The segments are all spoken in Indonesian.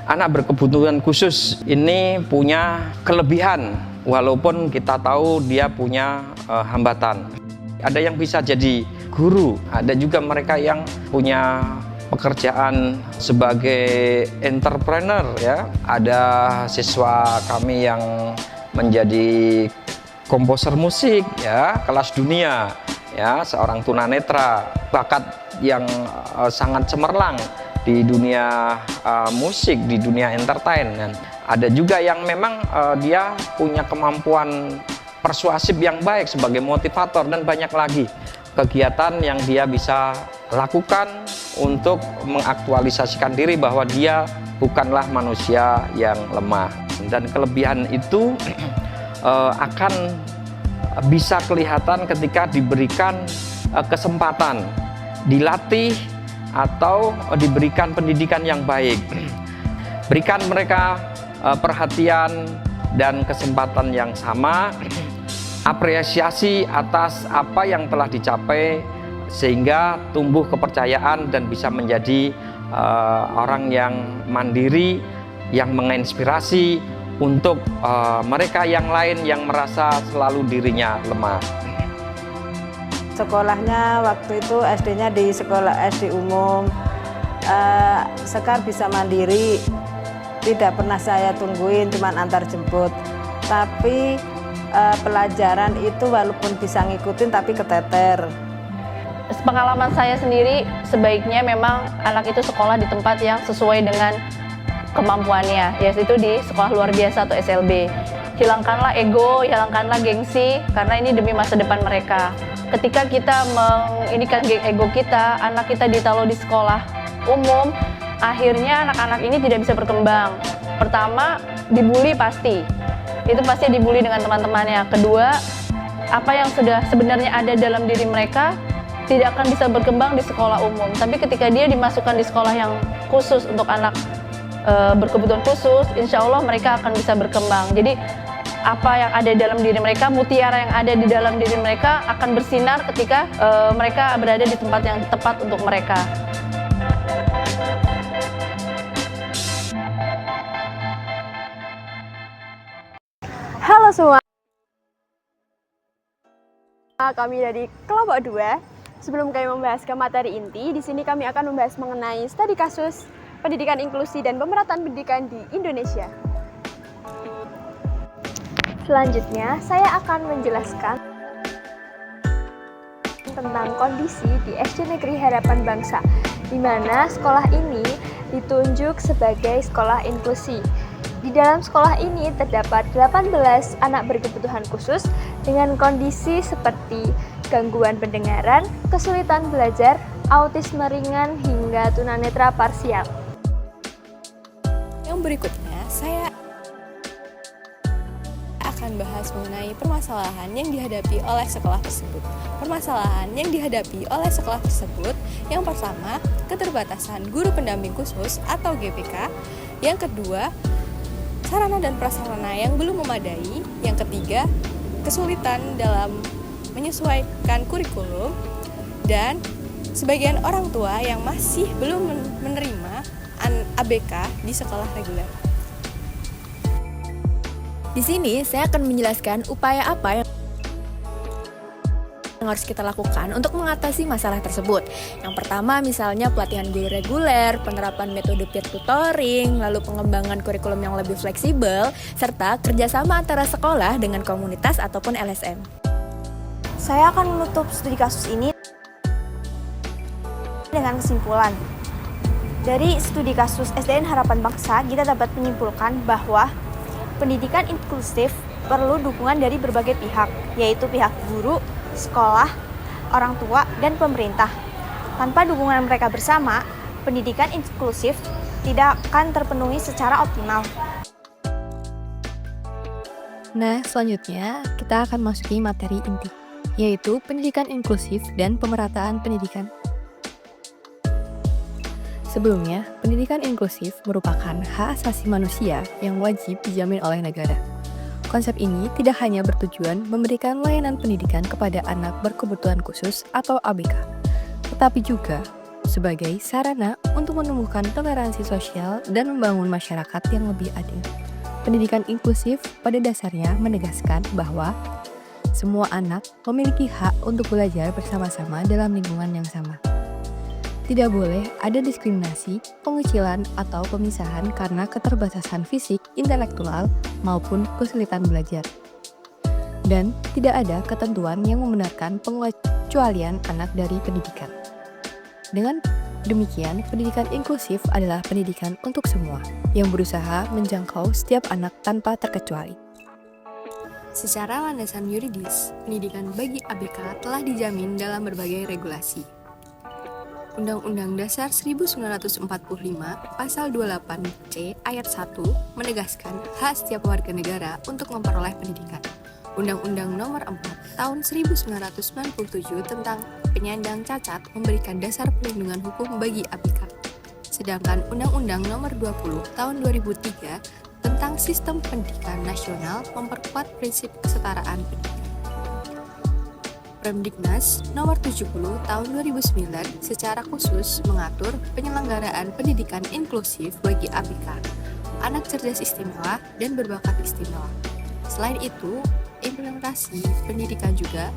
Anak berkebutuhan khusus ini punya kelebihan, walaupun kita tahu dia punya hambatan. Ada yang bisa jadi guru, ada juga mereka yang punya pekerjaan sebagai entrepreneur ya. Ada siswa kami yang menjadi komposer musik ya, kelas dunia ya, seorang tunanetra, bakat yang sangat cemerlang di dunia musik, di dunia entertain. Dan ada juga yang memang dia punya kemampuan persuasif yang baik sebagai motivator, dan banyak lagi kegiatan yang dia bisa lakukan untuk mengaktualisasikan diri bahwa dia bukanlah manusia yang lemah. Dan kelebihan itu akan bisa kelihatan ketika diberikan kesempatan, dilatih, atau diberikan pendidikan yang baik. Berikan mereka perhatian dan kesempatan yang sama, apresiasi atas apa yang telah dicapai, sehingga tumbuh kepercayaan dan bisa menjadi orang yang mandiri, yang menginspirasi untuk mereka yang lain yang merasa selalu dirinya lemah. Sekolahnya waktu itu SD-nya di sekolah SD umum. Sekar bisa mandiri, tidak pernah saya tungguin, cuman antar jemput. Tapi pelajaran itu walaupun bisa ngikutin tapi keteter. Pengalaman saya sendiri, sebaiknya memang anak itu sekolah di tempat yang sesuai dengan kemampuannya, yaitu di sekolah luar biasa atau SLB. Hilangkanlah ego, hilangkanlah gengsi, karena ini demi masa depan mereka. Ketika kita menginikan ego kita, anak kita ditaruh di sekolah umum, akhirnya anak-anak ini tidak bisa berkembang. Pertama, dibully pasti. Itu pasti dibully dengan teman-temannya. Kedua, apa yang sudah sebenarnya ada dalam diri mereka tidak akan bisa berkembang di sekolah umum. Tapi ketika dia dimasukkan di sekolah yang khusus untuk anak berkebutuhan khusus, insya Allah mereka akan bisa berkembang. Jadi apa yang ada dalam diri mereka, mutiara yang ada di dalam diri mereka akan bersinar ketika mereka berada di tempat yang tepat untuk mereka. Halo semua, kami dari kelompok 2. Sebelum kami membahas ke materi inti, di sini kami akan membahas mengenai studi kasus pendidikan inklusi dan pemerataan pendidikan di Indonesia. Selanjutnya, saya akan menjelaskan tentang kondisi di SD Negeri Harapan Bangsa, di mana sekolah ini ditunjuk sebagai sekolah inklusi. Di dalam sekolah ini terdapat 18 anak berkebutuhan khusus dengan kondisi seperti gangguan pendengaran, kesulitan belajar, autisme ringan, hingga tunanetra parsial. Yang berikutnya, saya akan bahas mengenai permasalahan yang dihadapi oleh sekolah tersebut. Permasalahan yang dihadapi oleh sekolah tersebut, yang pertama, keterbatasan guru pendamping khusus atau GPK. Yang kedua, sarana dan prasarana yang belum memadai. Yang ketiga, kesulitan dalam menyesuaikan kurikulum. Dan sebagian orang tua yang masih belum menerima ABK di sekolah reguler. Di sini saya akan menjelaskan upaya apa yang harus kita lakukan untuk mengatasi masalah tersebut. Yang pertama misalnya pelatihan guru reguler, penerapan metode peer tutoring, lalu pengembangan kurikulum yang lebih fleksibel, serta kerjasama antara sekolah dengan komunitas ataupun LSM. Saya akan menutup studi kasus ini dengan kesimpulan. Dari studi kasus SDN Harapan Bangsa, kita dapat menyimpulkan bahwa pendidikan inklusif perlu dukungan dari berbagai pihak, yaitu pihak guru, sekolah, orang tua, dan pemerintah. Tanpa dukungan mereka bersama, pendidikan inklusif tidak akan terpenuhi secara optimal. Nah, selanjutnya kita akan masuki materi inti, yaitu pendidikan inklusif dan pemerataan pendidikan. Sebelumnya, pendidikan inklusif merupakan hak asasi manusia yang wajib dijamin oleh negara. Konsep ini tidak hanya bertujuan memberikan layanan pendidikan kepada anak berkebutuhan khusus atau ABK, tetapi juga sebagai sarana untuk menumbuhkan toleransi sosial dan membangun masyarakat yang lebih adil. Pendidikan inklusif pada dasarnya menegaskan bahwa semua anak memiliki hak untuk belajar bersama-sama dalam lingkungan yang sama. Tidak boleh ada diskriminasi, pengecilan, atau pemisahan karena keterbatasan fisik, intelektual, maupun kesulitan belajar. Dan tidak ada ketentuan yang membenarkan pengecualian anak dari pendidikan. Dengan demikian, pendidikan inklusif adalah pendidikan untuk semua yang berusaha menjangkau setiap anak tanpa terkecuali. Secara landasan yuridis, pendidikan bagi ABK telah dijamin dalam berbagai regulasi. Undang-Undang Dasar 1945 Pasal 28C Ayat 1 menegaskan hak setiap warga negara untuk memperoleh pendidikan. Undang-Undang Nomor 4 Tahun 1997 tentang penyandang cacat memberikan dasar perlindungan hukum bagi ABK. Sedangkan Undang-Undang Nomor 20 Tahun 2003 tentang Sistem Pendidikan Nasional memperkuat prinsip kesetaraan pendidikan. Permendiknas Nomor 70 Tahun 2009 secara khusus mengatur penyelenggaraan pendidikan inklusif bagi ABK, anak cerdas istimewa dan berbakat istimewa. Selain itu, implementasi pendidikan juga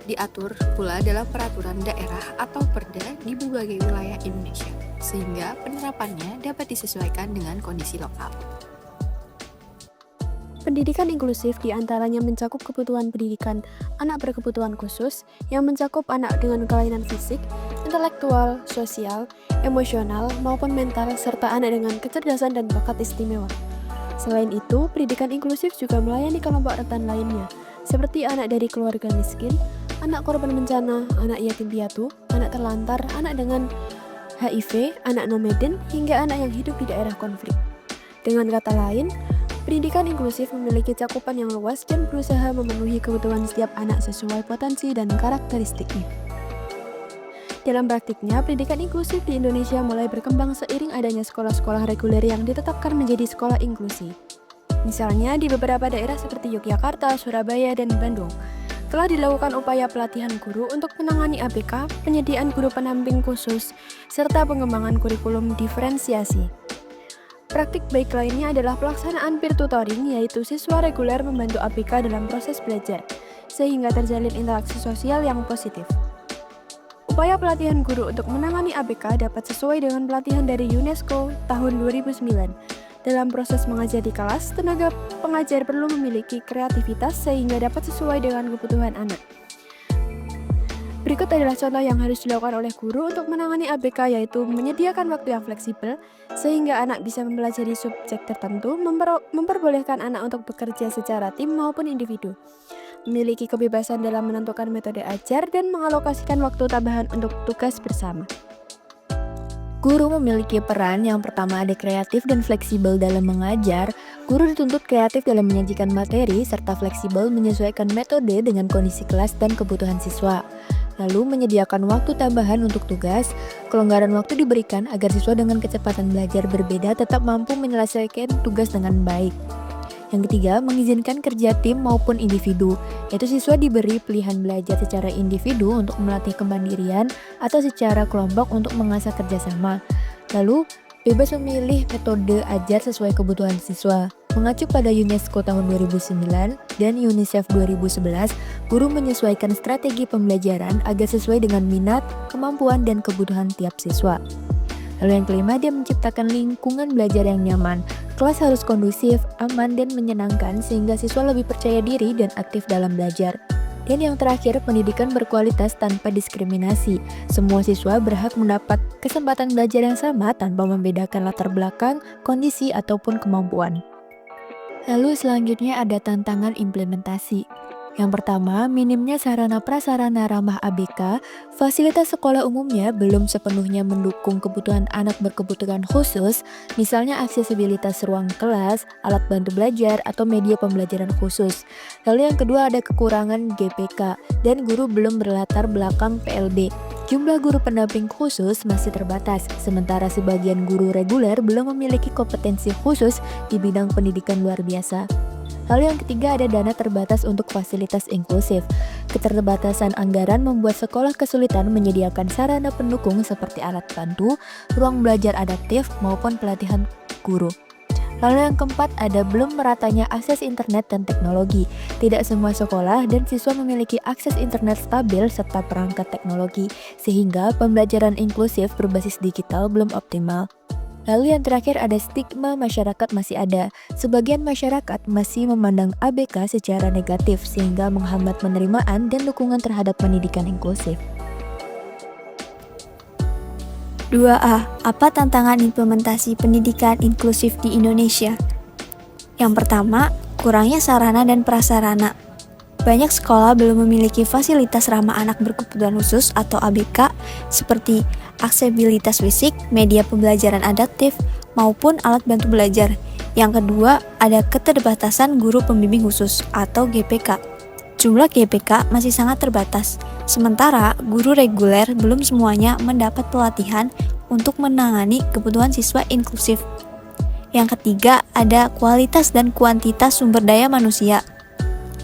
diatur pula dalam peraturan daerah atau perda di berbagai wilayah Indonesia, sehingga penerapannya dapat disesuaikan dengan kondisi lokal. Pendidikan inklusif diantaranya mencakup kebutuhan pendidikan anak berkebutuhan khusus yang mencakup anak dengan kelainan fisik, intelektual, sosial, emosional, maupun mental, serta anak dengan kecerdasan dan bakat istimewa. Selain itu, pendidikan inklusif juga melayani kelompok rentan lainnya, seperti anak dari keluarga miskin, anak korban bencana, anak yatim piatu, anak terlantar, anak dengan HIV, anak nomaden, hingga anak yang hidup di daerah konflik. Dengan kata lain, pendidikan inklusif memiliki cakupan yang luas dan berusaha memenuhi kebutuhan setiap anak sesuai potensi dan karakteristiknya. Dalam praktiknya, pendidikan inklusif di Indonesia mulai berkembang seiring adanya sekolah-sekolah reguler yang ditetapkan menjadi sekolah inklusi. Misalnya di beberapa daerah seperti Yogyakarta, Surabaya, dan Bandung, telah dilakukan upaya pelatihan guru untuk menangani ABK, penyediaan guru pendamping khusus, serta pengembangan kurikulum diferensiasi. Praktik baik lainnya adalah pelaksanaan peer tutoring, yaitu siswa reguler membantu ABK dalam proses belajar, sehingga terjalin interaksi sosial yang positif. Upaya pelatihan guru untuk menangani ABK dapat sesuai dengan pelatihan dari UNESCO tahun 2009. Dalam proses mengajar di kelas, tenaga pengajar perlu memiliki kreativitas sehingga dapat sesuai dengan kebutuhan anak. Berikut adalah contoh yang harus dilakukan oleh guru untuk menangani ABK, yaitu menyediakan waktu yang fleksibel sehingga anak bisa mempelajari subjek tertentu, memperbolehkan anak untuk bekerja secara tim maupun individu, memiliki kebebasan dalam menentukan metode ajar, dan mengalokasikan waktu tambahan untuk tugas bersama. Guru memiliki peran yang pertama ada kreatif dan fleksibel dalam mengajar. Guru dituntut kreatif dalam menyajikan materi serta fleksibel menyesuaikan metode dengan kondisi kelas dan kebutuhan siswa. Lalu menyediakan waktu tambahan untuk tugas. Kelonggaran waktu diberikan agar siswa dengan kecepatan belajar berbeda tetap mampu menyelesaikan tugas dengan baik. Yang ketiga, mengizinkan kerja tim maupun individu, yaitu siswa diberi pilihan belajar secara individu untuk melatih kemandirian atau secara kelompok untuk mengasah kerjasama. Lalu, bebas memilih metode ajar sesuai kebutuhan siswa. Mengacu pada UNESCO tahun 2009 dan UNICEF 2011, guru menyesuaikan strategi pembelajaran agar sesuai dengan minat, kemampuan, dan kebutuhan tiap siswa. Lalu yang kelima, dia menciptakan lingkungan belajar yang nyaman. Kelas harus kondusif, aman, dan menyenangkan sehingga siswa lebih percaya diri dan aktif dalam belajar. Dan yang terakhir, pendidikan berkualitas tanpa diskriminasi. Semua siswa berhak mendapat kesempatan belajar yang sama tanpa membedakan latar belakang, kondisi, ataupun kemampuan. Lalu selanjutnya ada tantangan implementasi. Yang pertama, minimnya sarana prasarana ramah ABK. Fasilitas sekolah umumnya belum sepenuhnya mendukung kebutuhan anak berkebutuhan khusus, misalnya aksesibilitas ruang kelas, alat bantu belajar, atau media pembelajaran khusus. Lalu yang kedua ada kekurangan GPK, dan guru belum berlatar belakang PLB. Jumlah guru pendamping khusus masih terbatas, sementara sebagian guru reguler belum memiliki kompetensi khusus di bidang pendidikan luar biasa. Lalu yang ketiga ada dana terbatas untuk fasilitas inklusif. Keterbatasan anggaran membuat sekolah kesulitan menyediakan sarana pendukung seperti alat bantu, ruang belajar adaptif, maupun pelatihan guru. Lalu yang keempat ada belum meratanya akses internet dan teknologi. Tidak semua sekolah dan siswa memiliki akses internet stabil serta perangkat teknologi, sehingga pembelajaran inklusif berbasis digital belum optimal. Lalu yang terakhir ada stigma masyarakat masih ada. Sebagian masyarakat masih memandang ABK secara negatif sehingga menghambat penerimaan dan dukungan terhadap pendidikan inklusif. 2A. Apa tantangan implementasi pendidikan inklusif di Indonesia? Yang pertama, kurangnya sarana dan prasarana. Banyak sekolah belum memiliki fasilitas ramah anak berkebutuhan khusus atau ABK seperti aksesibilitas fisik, media pembelajaran adaptif, maupun alat bantu belajar. Yang kedua, ada keterbatasan guru pembimbing khusus atau GPK. Jumlah GPK masih sangat terbatas, sementara guru reguler belum semuanya mendapat pelatihan untuk menangani kebutuhan siswa inklusif. Yang ketiga, ada kualitas dan kuantitas sumber daya manusia.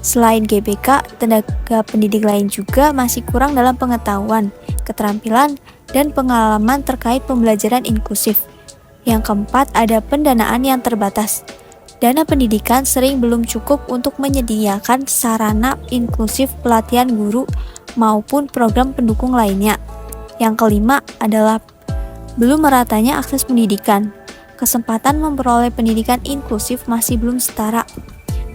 Selain GPK, tenaga pendidik lain juga masih kurang dalam pengetahuan, keterampilan, dan pengalaman terkait pembelajaran inklusif. Yang keempat, ada pendanaan yang terbatas. Dana pendidikan sering belum cukup untuk menyediakan sarana inklusif pelatihan guru maupun program pendukung lainnya. Yang kelima adalah belum meratanya akses pendidikan. Kesempatan memperoleh pendidikan inklusif masih belum setara,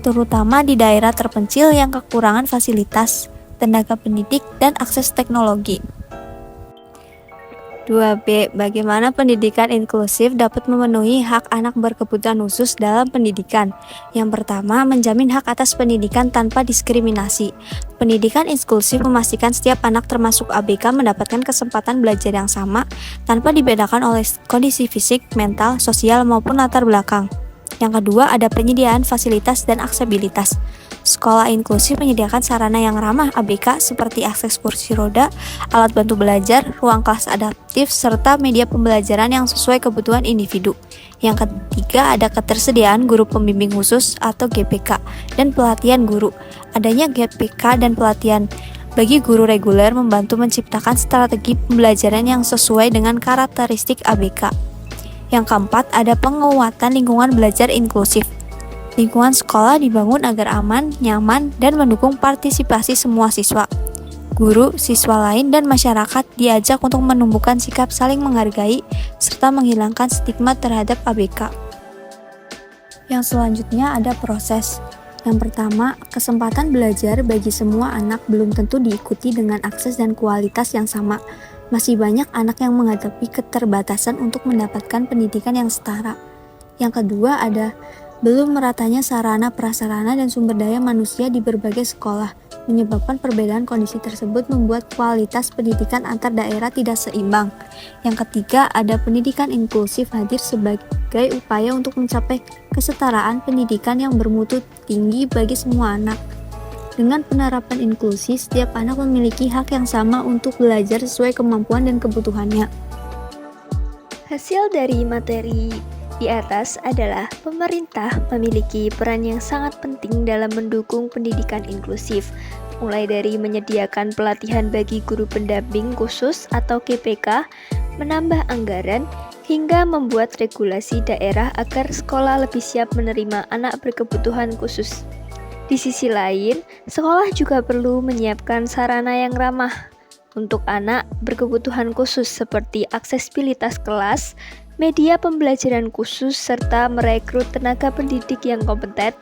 terutama di daerah terpencil yang kekurangan fasilitas, tenaga pendidik, dan akses teknologi. 2B. Bagaimana pendidikan inklusif dapat memenuhi hak anak berkebutuhan khusus dalam pendidikan? Yang pertama, menjamin hak atas pendidikan tanpa diskriminasi. Pendidikan inklusif memastikan setiap anak termasuk ABK mendapatkan kesempatan belajar yang sama tanpa dibedakan oleh kondisi fisik, mental, sosial, maupun latar belakang. Yang kedua, ada penyediaan fasilitas dan aksesibilitas. Sekolah inklusif menyediakan sarana yang ramah ABK seperti akses kursi roda, alat bantu belajar, ruang kelas adaptif, serta media pembelajaran yang sesuai kebutuhan individu. Yang ketiga, ada ketersediaan guru pembimbing khusus atau GPK dan pelatihan guru. Adanya GPK dan pelatihan bagi guru reguler membantu menciptakan strategi pembelajaran yang sesuai dengan karakteristik ABK. Yang keempat, ada penguatan lingkungan belajar inklusif. Lingkungan sekolah dibangun agar aman, nyaman, dan mendukung partisipasi semua siswa. Guru, siswa lain, dan masyarakat diajak untuk menumbuhkan sikap saling menghargai serta menghilangkan stigma terhadap ABK. Yang selanjutnya ada proses. Yang pertama, kesempatan belajar bagi semua anak belum tentu diikuti dengan akses dan kualitas yang sama. Masih banyak anak yang menghadapi keterbatasan untuk mendapatkan pendidikan yang setara. Yang kedua ada belum meratanya sarana, prasarana, dan sumber daya manusia di berbagai sekolah, menyebabkan perbedaan kondisi tersebut membuat kualitas pendidikan antar daerah tidak seimbang. Yang ketiga, ada pendidikan inklusif hadir sebagai upaya untuk mencapai kesetaraan pendidikan yang bermutu tinggi bagi semua anak. Dengan penerapan inklusi, setiap anak memiliki hak yang sama untuk belajar sesuai kemampuan dan kebutuhannya. Hasil dari materi di atas adalah pemerintah memiliki peran yang sangat penting dalam mendukung pendidikan inklusif, mulai dari menyediakan pelatihan bagi guru pendamping khusus atau GPK, menambah anggaran, hingga membuat regulasi daerah agar sekolah lebih siap menerima anak berkebutuhan khusus. Di sisi lain, sekolah juga perlu menyiapkan sarana yang ramah untuk anak berkebutuhan khusus seperti aksesibilitas kelas, media pembelajaran khusus, serta merekrut tenaga pendidik yang kompeten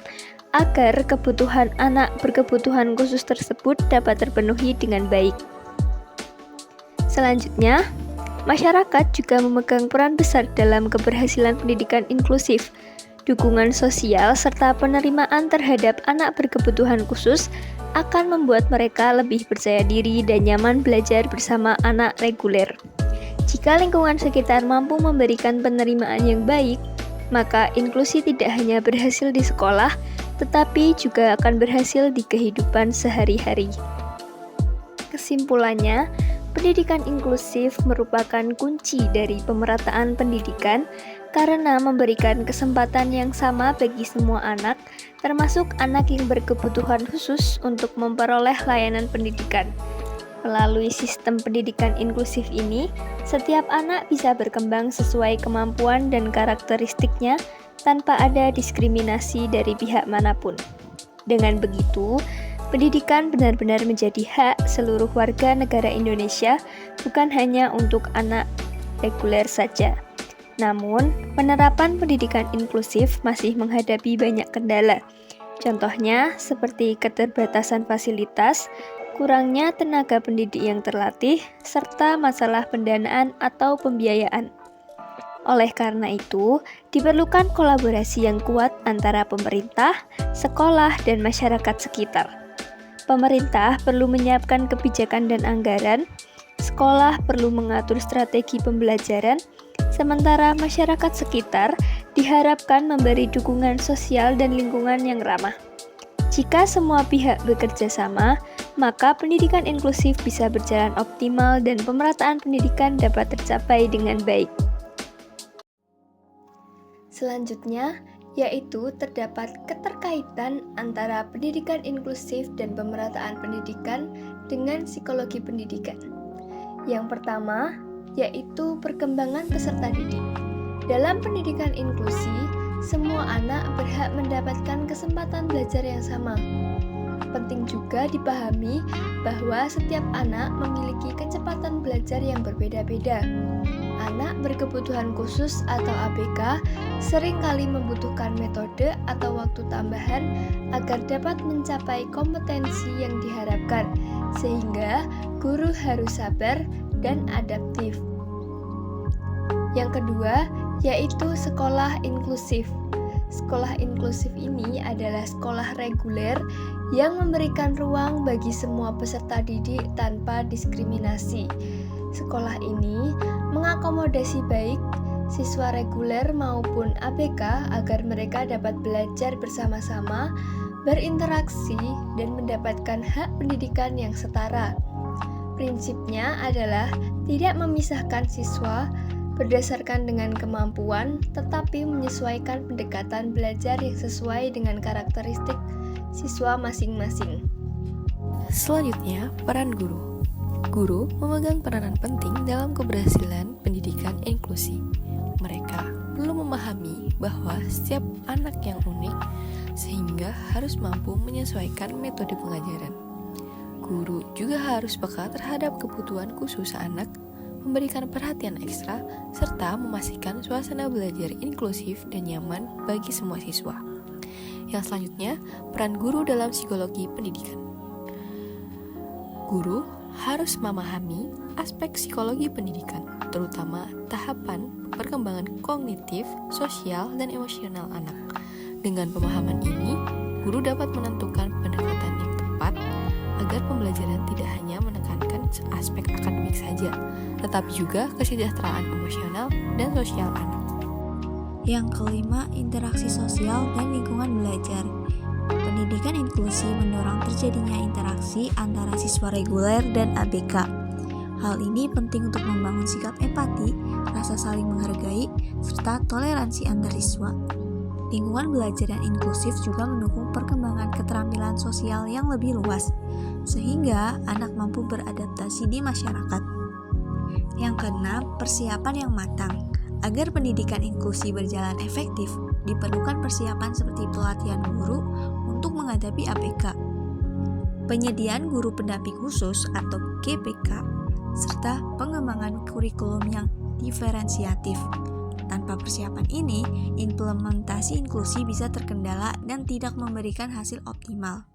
agar kebutuhan anak berkebutuhan khusus tersebut dapat terpenuhi dengan baik. Selanjutnya, masyarakat juga memegang peran besar dalam keberhasilan pendidikan inklusif. Dukungan sosial serta penerimaan terhadap anak berkebutuhan khusus akan membuat mereka lebih percaya diri dan nyaman belajar bersama anak reguler. Jika lingkungan sekitar mampu memberikan penerimaan yang baik, maka inklusi tidak hanya berhasil di sekolah, tetapi juga akan berhasil di kehidupan sehari-hari. Kesimpulannya, pendidikan inklusif merupakan kunci dari pemerataan pendidikan karena memberikan kesempatan yang sama bagi semua anak, termasuk anak yang berkebutuhan khusus untuk memperoleh layanan pendidikan. Melalui sistem pendidikan inklusif ini, setiap anak bisa berkembang sesuai kemampuan dan karakteristiknya tanpa ada diskriminasi dari pihak manapun. Dengan begitu, pendidikan benar-benar menjadi hak seluruh warga negara Indonesia, bukan hanya untuk anak reguler saja. Namun, penerapan pendidikan inklusif masih menghadapi banyak kendala. Contohnya, seperti keterbatasan fasilitas, kurangnya tenaga pendidik yang terlatih, serta masalah pendanaan atau pembiayaan. Oleh karena itu, diperlukan kolaborasi yang kuat antara pemerintah, sekolah, dan masyarakat sekitar. Pemerintah perlu menyiapkan kebijakan dan anggaran, sekolah perlu mengatur strategi pembelajaran, sementara masyarakat sekitar diharapkan memberi dukungan sosial dan lingkungan yang ramah. Jika semua pihak bekerja sama, maka pendidikan inklusif bisa berjalan optimal dan pemerataan pendidikan dapat tercapai dengan baik. Selanjutnya, yaitu terdapat keterkaitan antara pendidikan inklusif dan pemerataan pendidikan dengan psikologi pendidikan. Yang pertama, yaitu perkembangan peserta didik. Dalam pendidikan inklusi, semua anak berhak mendapatkan kesempatan belajar yang sama. Penting juga dipahami bahwa setiap anak memiliki kecepatan belajar yang berbeda-beda. Anak berkebutuhan khusus atau ABK seringkali membutuhkan metode atau waktu tambahan agar dapat mencapai kompetensi yang diharapkan, sehingga guru harus sabar dan adaptif. Yang kedua, yaitu sekolah inklusif. Sekolah inklusif ini adalah sekolah reguler yang memberikan ruang bagi semua peserta didik tanpa diskriminasi. Sekolah ini mengakomodasi baik siswa reguler maupun ABK agar mereka dapat belajar bersama-sama, berinteraksi, dan mendapatkan hak pendidikan yang setara. Prinsipnya adalah tidak memisahkan siswa berdasarkan dengan kemampuan, tetapi menyesuaikan pendekatan belajar yang sesuai dengan karakteristik siswa masing-masing. Selanjutnya, peran guru. Guru memegang peranan penting dalam keberhasilan pendidikan inklusi. Mereka perlu memahami bahwa setiap anak yang unik, sehingga harus mampu menyesuaikan metode pengajaran. Guru juga harus peka terhadap kebutuhan khusus anak, memberikan perhatian ekstra, serta memastikan suasana belajar inklusif dan nyaman bagi semua siswa. Yang selanjutnya, peran guru dalam psikologi pendidikan. Guru harus memahami aspek psikologi pendidikan, terutama tahapan perkembangan kognitif, sosial, dan emosional anak. Dengan pemahaman ini, guru dapat menentukan pendekatan yang tepat agar pembelajaran tidak hanya menekankan aspek akademik saja, tetapi juga kesejahteraan emosional dan sosial anak. Yang kelima, interaksi sosial dan lingkungan belajar. Pendidikan inklusi mendorong terjadinya interaksi antara siswa reguler dan ABK. Hal ini penting untuk membangun sikap empati, rasa saling menghargai, serta toleransi antar siswa. Lingkungan belajar yang inklusif juga mendukung perkembangan keterampilan sosial yang lebih luas, sehingga anak mampu beradaptasi di masyarakat. Yang keenam, persiapan yang matang. Agar pendidikan inklusi berjalan efektif, diperlukan persiapan seperti pelatihan guru untuk menghadapi ABK, penyediaan guru pendamping khusus atau GPK, serta pengembangan kurikulum yang diferensiatif. Tanpa persiapan ini, implementasi inklusi bisa terkendala dan tidak memberikan hasil optimal.